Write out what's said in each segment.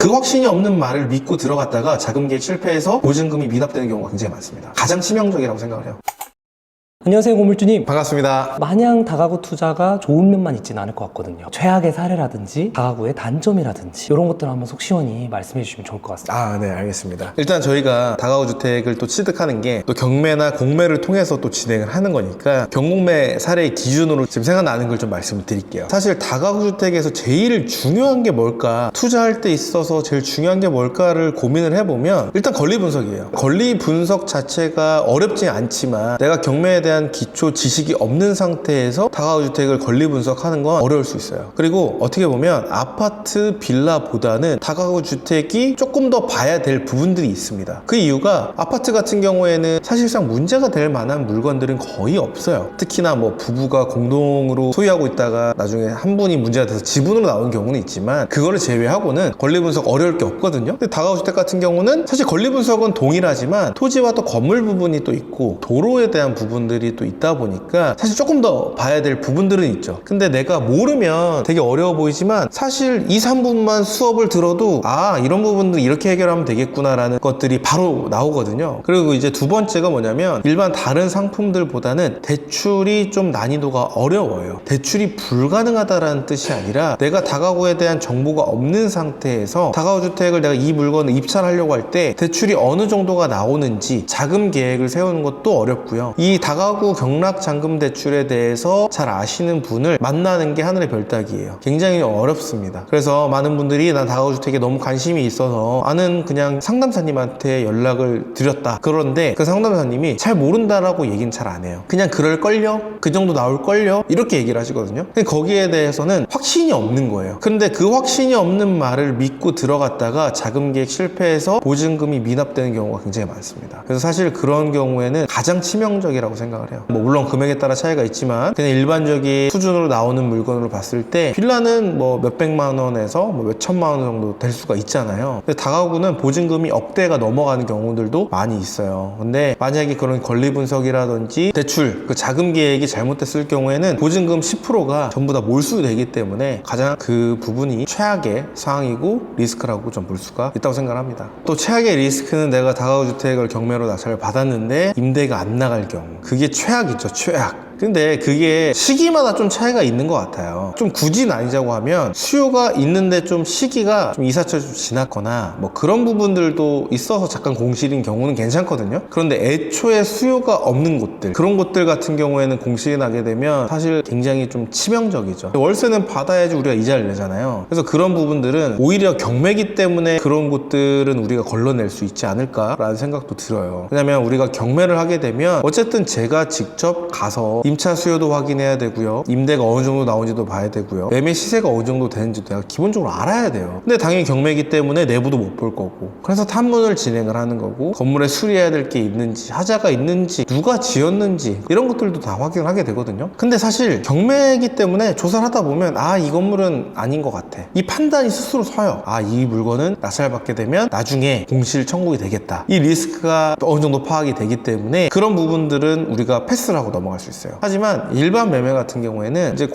그 확신이 없는 말을 믿고 들어갔다가 자금 계획 실패해서 보증금이 미납되는 경우가 굉장히 많습니다. 가장 치명적이라고 생각을 해요. 안녕하세요, 고물주님. 반갑습니다. 마냥 다가구 투자가 좋은 면만 있지는 않을 것 같거든요. 최악의 사례라든지 다가구의 단점이라든지 이런 것들을 한번 속 시원히 말씀해 주시면 좋을 것 같습니다. 네, 알겠습니다. 일단 저희가 다가구 주택을 또 취득하는 게 또 경매나 공매를 통해서 또 진행을 하는 거니까 경공매 사례의 기준으로 지금 생각나는 걸 좀 말씀을 드릴게요. 사실 다가구 주택에서 제일 중요한 게 뭘까, 투자할 때 있어서 제일 중요한 게 뭘까를 고민을 해보면 일단 권리 분석이에요. 권리 분석 자체가 어렵지 않지만 내가 경매에 대한 기초 지식이 없는 상태에서 다가구 주택을 권리 분석하는 건 어려울 수 있어요. 그리고 어떻게 보면 아파트, 빌라보다는 다가구 주택이 조금 더 봐야 될 부분들이 있습니다. 그 이유가 아파트 같은 경우에는 사실상 문제가 될 만한 물건들은 거의 없어요. 특히나 뭐 부부가 공동으로 소유하고 있다가 나중에 한 분이 문제가 돼서 지분으로 나오는 경우는 있지만 그거를 제외하고는 권리 분석 어려울 게 없거든요. 근데 다가구 주택 같은 경우는 사실 권리 분석은 동일하지만 토지와 또 건물 부분이 또 있고 도로에 대한 부분들이 또 있다 보니까 사실 조금 더 봐야 될 부분들은 있죠. 근데 내가 모르면 되게 어려워 보이지만 사실 2, 3분만 수업을 들어도 이런 부분들 이렇게 해결하면 되겠구나 라는 것들이 바로 나오거든요. 그리고 이제 두 번째가 뭐냐면 일반 다른 상품들보다는 대출이 좀 난이도가 어려워요. 대출이 불가능하다라는 뜻이 아니라 내가 다가구에 대한 정보가 없는 상태에서 다가구 주택을 내가 이 물건을 입찰하려고 할 때 대출이 어느 정도가 나오는지 자금 계획을 세우는 것도 어렵고요. 이 다가구 경락 잔금 대출에 대해서 잘 아시는 분을 만나는 게 하늘의 별따기예요. 굉장히 어렵습니다. 그래서 많은 분들이 난 다가구 주택에 너무 관심이 있어서 아는 그냥 상담사님한테 연락을 드렸다. 그런데 그 상담사님이 잘 모른다라고 얘기는 잘 안 해요. 그냥 그럴걸요? 그 정도 나올걸요? 이렇게 얘기를 하시거든요. 근데 거기에 대해서는 확신이 없는 거예요. 근데 그 확신이 없는 말을 믿고 들어갔다가 자금 계획 실패해서 보증금이 미납되는 경우가 굉장히 많습니다. 그래서 사실 그런 경우에는 가장 치명적이라고 생각을 해요. 뭐 물론 금액에 따라 차이가 있지만 그냥 일반적인 수준으로 나오는 물건으로 봤을 때 빌라는 뭐 몇백만 원에서 뭐 몇천만 원 정도 될 수가 있잖아요. 근데 다가구는 보증금이 억대가 넘어가는 경우들도 많이 있어요. 근데 만약에 그런 권리 분석이라든지 대출, 그 자금 계획이 잘못됐을 경우에는 보증금 10%가 전부 다 몰수되기 때문에 가장 그 부분이 최악의 상황이고 리스크라고 좀 볼 수가 있다고 생각합니다. 또 최악의 리스크는 내가 다가구 주택을 경매로 낙찰을 받았는데 임대가 안 나갈 경우, 그게 최악이죠. 최악. 근데 그게 시기마다 좀 차이가 있는 것 같아요. 좀 굳이 나뉘자고 하면 수요가 있는데 좀 시기가 좀 이사철 좀 지났거나 뭐 그런 부분들도 있어서 잠깐 공실인 경우는 괜찮거든요. 그런데 애초에 수요가 없는 곳들, 그런 곳들 같은 경우에는 공실이 나게 되면 사실 굉장히 좀 치명적이죠. 월세는 받아야지 우리가 이자를 내잖아요. 그래서 그런 부분들은 오히려 경매기 때문에 그런 곳들은 우리가 걸러낼 수 있지 않을까라는 생각도 들어요. 왜냐면 우리가 경매를 하게 되면 어쨌든 제가 직접 가서 임차 수요도 확인해야 되고요. 임대가 어느 정도 나오는지도 봐야 되고요. 매매 시세가 어느 정도 되는지도 내가 기본적으로 알아야 돼요. 근데 당연히 경매이기 때문에 내부도 못 볼 거고, 그래서 탐문을 진행을 하는 거고, 건물에 수리해야 될 게 있는지, 하자가 있는지, 누가 지었는지 이런 것들도 다 확인을 하게 되거든요. 근데 사실 경매이기 때문에 조사를 하다 보면 이 건물은 아닌 것 같아. 이 판단이 스스로 서요. 이 물건은 낙찰받게 되면 나중에 공실 청구가 되겠다. 이 리스크가 어느 정도 파악이 되기 때문에 그런 부분들은 우리가 패스를 하고 넘어갈 수 있어요. 하지만 일반 매매 같은 경우에는 이제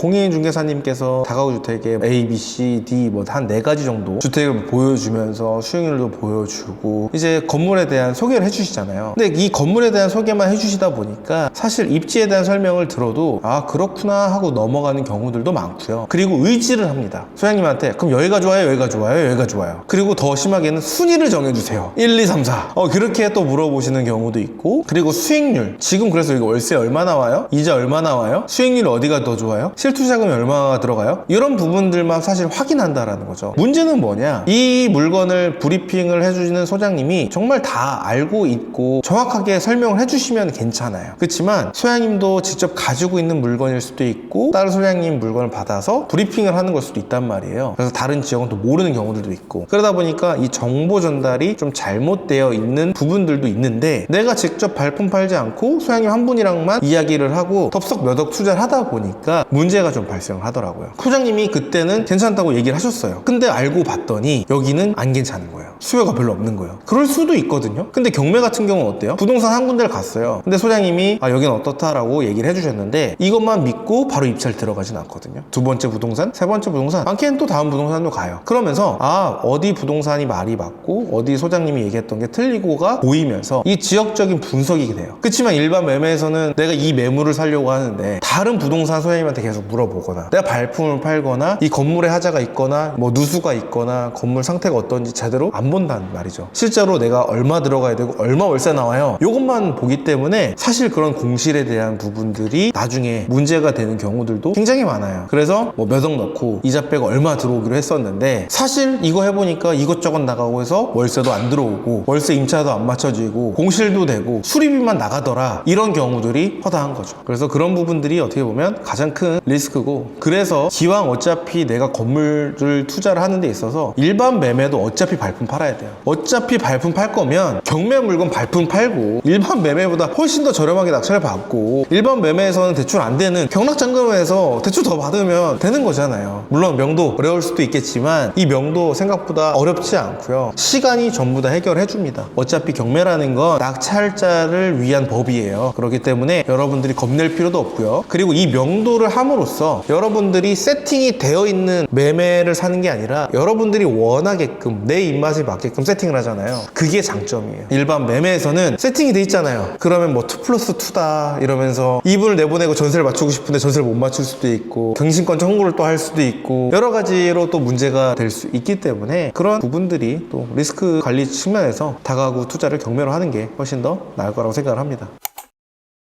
공인중개사님께서 다가구 주택에 A, B, C, D 뭐 한 4가지 정도 주택을 보여주면서 수익률도 보여주고 이제 건물에 대한 소개를 해주시잖아요. 근데 이 건물에 대한 소개만 해주시다 보니까 사실 입지에 대한 설명을 들어도 그렇구나 하고 넘어가는 경우들도 많고요. 그리고 의지를 합니다. 소장님한테 그럼 여기가 좋아요, 여기가 좋아요, 여기가 좋아요. 그리고 더 심하게는 순위를 정해주세요. 1, 2, 3, 4 그렇게 또 물어보시는 경우도 있고, 그리고 수익률, 지금 그래서 이거 월세 얼마 나와요? 이자 얼마 나와요? 수익률 어디가 더 좋아요? 실투자금이 얼마나 들어가요? 이런 부분들만 사실 확인한다라는 거죠. 문제는 뭐냐? 이 물건을 브리핑을 해주시는 소장님이 정말 다 알고 있고 정확하게 설명을 해주시면 괜찮아요. 그렇지만 소장님도 직접 가지고 있는 물건일 수도 있고 다른 소장님 물건을 받아서 브리핑을 하는 걸 수도 있단 말이에요. 그래서 다른 지역은 또 모르는 경우들도 있고, 그러다 보니까 이 정보 전달이 좀 잘못되어 있는 부분들도 있는데 내가 직접 발품 팔지 않고 소장님 한 분이랑만 이야기를 하고 가지고 덥석 몇 억 투자를 하다 보니까 문제가 좀 발생을 하더라고요. 소장님이 그때는 괜찮다고 얘기를 하셨어요. 근데 알고 봤더니 여기는 안 괜찮은 거예요. 수요가 별로 없는 거예요. 그럴 수도 있거든요. 근데 경매 같은 경우는 어때요? 부동산 한 군데를 갔어요. 근데 소장님이 여긴 어떻다라고 얘기를 해주셨는데 이것만 믿고 바로 입찰 들어가진 않거든요. 두 번째 부동산, 세 번째 부동산, 많게는 또 다음 부동산도 가요. 그러면서 어디 부동산이 말이 맞고 어디 소장님이 얘기했던 게 틀리고가 보이면서 이 지역적인 분석이 돼요. 그렇지만 일반 매매에서는 내가 이 매물을 사려고 하는데 다른 부동산 소장님한테 계속 물어보거나 내가 발품을 팔거나 이 건물에 하자가 있거나 뭐 누수가 있거나 건물 상태가 어떤지 제대로 안 본다는 말이죠. 실제로 내가 얼마 들어가야 되고 얼마 월세 나와요, 이것만 보기 때문에 사실 그런 공실에 대한 부분들이 나중에 문제가 되는 경우들도 굉장히 많아요. 그래서 뭐 몇 억 넣고 이자 빼고 얼마 들어오기로 했었는데 사실 이거 해보니까 이것저것 나가고 해서 월세도 안 들어오고 월세 임차도 안 맞춰지고 공실도 되고 수리비만 나가더라, 이런 경우들이 허다한 거죠. 그래서 그런 부분들이 어떻게 보면 가장 큰 리스크고, 그래서 기왕 어차피 내가 건물을 투자를 하는 데 있어서 일반 매매도 어차피 발품 팔아야 돼요. 어차피 발품 팔 거면 경매 물건 발품 팔고 일반 매매보다 훨씬 더 저렴하게 낙찰을 받고 일반 매매에서는 대출 안 되는 경락잔금에서 대출 더 받으면 되는 거잖아요. 물론 명도 어려울 수도 있겠지만 이 명도 생각보다 어렵지 않고요. 시간이 전부 다 해결해 줍니다. 어차피 경매라는 건 낙찰자를 위한 법이에요. 그렇기 때문에 여러분들이 겁낼 필요도 없고요. 그리고 이 명도를 함으로써 여러분들이 세팅이 되어 있는 매매를 사는 게 아니라 여러분들이 원하게끔 내 입맛에 맞게끔 세팅을 하잖아요. 그게 장점이에요. 일반 매매에서는 세팅이 돼 있잖아요. 그러면 뭐 2+2다 이러면서 이분을 내보내고 전세를 맞추고 싶은데 전세를 못 맞출 수도 있고 경신권 청구를 또 할 수도 있고 여러 가지로 또 문제가 될 수 있기 때문에 그런 부분들이 또 리스크 관리 측면에서 다가구 투자를 경매로 하는 게 훨씬 더 나을 거라고 생각을 합니다.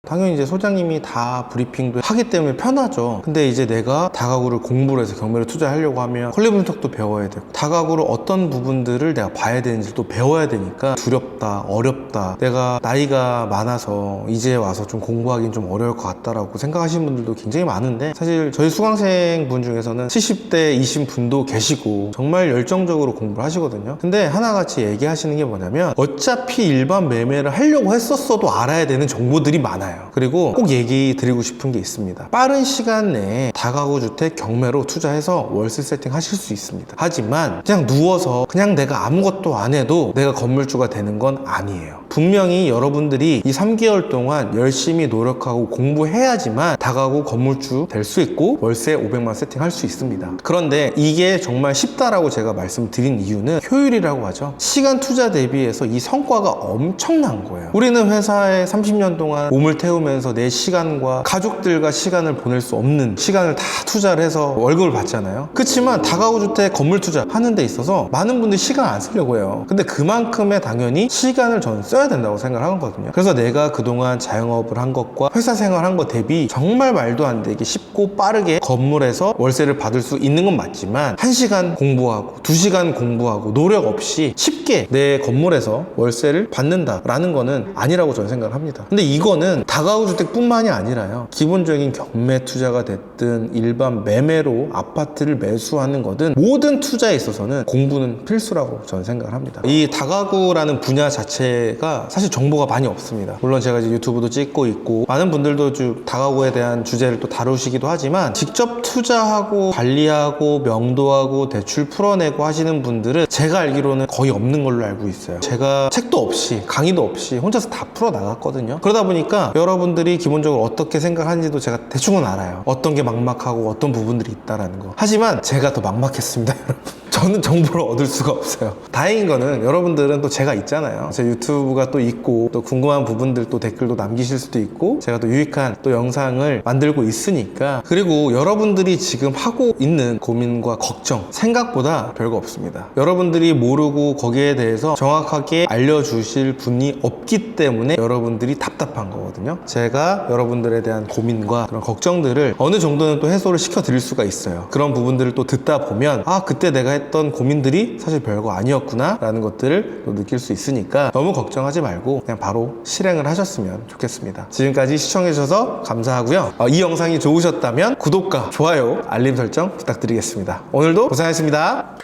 당연히 이제 소장님이 다 브리핑도 하기 때문에 편하죠. 근데 이제 내가 다가구를 공부를 해서 경매를 투자하려고 하면 권리 분석도 배워야 되고 다가구를 어떤 부분들을 내가 봐야 되는지 또 배워야 되니까 두렵다, 어렵다, 내가 나이가 많아서 이제 와서 좀 공부하기는 좀 어려울 것 같다라고 생각하시는 분들도 굉장히 많은데, 사실 저희 수강생 분 중에서는 70대 이신 분도 계시고 정말 열정적으로 공부를 하시거든요. 근데 하나같이 얘기하시는 게 뭐냐면 어차피 일반 매매를 하려고 했었어도 알아야 되는 정보들이 많아요. 그리고 꼭 얘기 드리고 싶은 게 있습니다. 빠른 시간 내에 다가구 주택 경매로 투자해서 월세 세팅 하실 수 있습니다. 하지만 그냥 누워서 그냥 내가 아무것도 안 해도 내가 건물주가 되는 건 아니에요. 분명히 여러분들이 이 3개월 동안 열심히 노력하고 공부해야지만 다가구 건물주 될 수 있고 월세 500만 세팅할 수 있습니다. 그런데 이게 정말 쉽다라고 제가 말씀드린 이유는 효율이라고 하죠. 시간 투자 대비해서 이 성과가 엄청난 거예요. 우리는 회사에 30년 동안 몸을 태우면서 내 시간과 가족들과 시간을 보낼 수 없는 시간을 다 투자를 해서 월급을 받잖아요. 그렇지만 다가구 주택 건물 투자 하는 데 있어서 많은 분들이 시간 안 쓰려고 해요. 근데 그만큼의 당연히 시간을 저는 써야 된다고 생각을 하거든요. 그래서 내가 그동안 자영업을 한 것과 회사 생활 한 것 대비 정말 말도 안 되게 쉽고 빠르게 건물에서 월세를 받을 수 있는 건 맞지만 1시간 공부하고 2시간 공부하고 노력 없이 쉽게 내 건물에서 월세를 받는다라는 거는 아니라고 저는 생각을 합니다. 근데 이거는 다가구 주택뿐만이 아니라요, 기본적인 경매 투자가 됐든 일반 매매로 아파트를 매수하는 거든 모든 투자에 있어서는 공부는 필수라고 저는 생각을 합니다. 이 다가구라는 분야 자체가 사실 정보가 많이 없습니다. 물론 제가 이제 유튜브도 찍고 있고 많은 분들도 다가구에 대한 주제를 또 다루시기도 하지만 직접 투자하고 관리하고 명도하고 대출 풀어내고 하시는 분들은 제가 알기로는 거의 없는 걸로 알고 있어요. 제가 책도 없이 강의도 없이 혼자서 다 풀어 나갔거든요. 그러다 보니까 여러분들이 기본적으로 어떻게 생각하는지도 제가 대충은 알아요. 어떤 게 막막하고 어떤 부분들이 있다라는 거. 하지만 제가 더 막막했습니다, 여러분. 저는 정보를 얻을 수가 없어요. 다행인 거는 여러분들은 또 제가 있잖아요. 제 유튜브가 또 있고 또 궁금한 부분들 또 댓글도 남기실 수도 있고 제가 또 유익한 또 영상을 만들고 있으니까. 그리고 여러분들이 지금 하고 있는 고민과 걱정 생각보다 별거 없습니다. 여러분들이 모르고 거기에 대해서 정확하게 알려주실 분이 없기 때문에 여러분들이 답답한 거거든요. 제가 여러분들에 대한 고민과 그런 걱정들을 어느 정도는 또 해소를 시켜드릴 수가 있어요. 그런 부분들을 또 듣다 보면 그때 내가 했던 고민들이 사실 별거 아니었구나 라는 것들을 또 느낄 수 있으니까 너무 걱정하지 말고 그냥 바로 실행을 하셨으면 좋겠습니다. 지금까지 시청해주셔서 감사하고요. 이 영상이 좋으셨다면 구독과 좋아요, 알림 설정 부탁드리겠습니다. 오늘도 고생하셨습니다.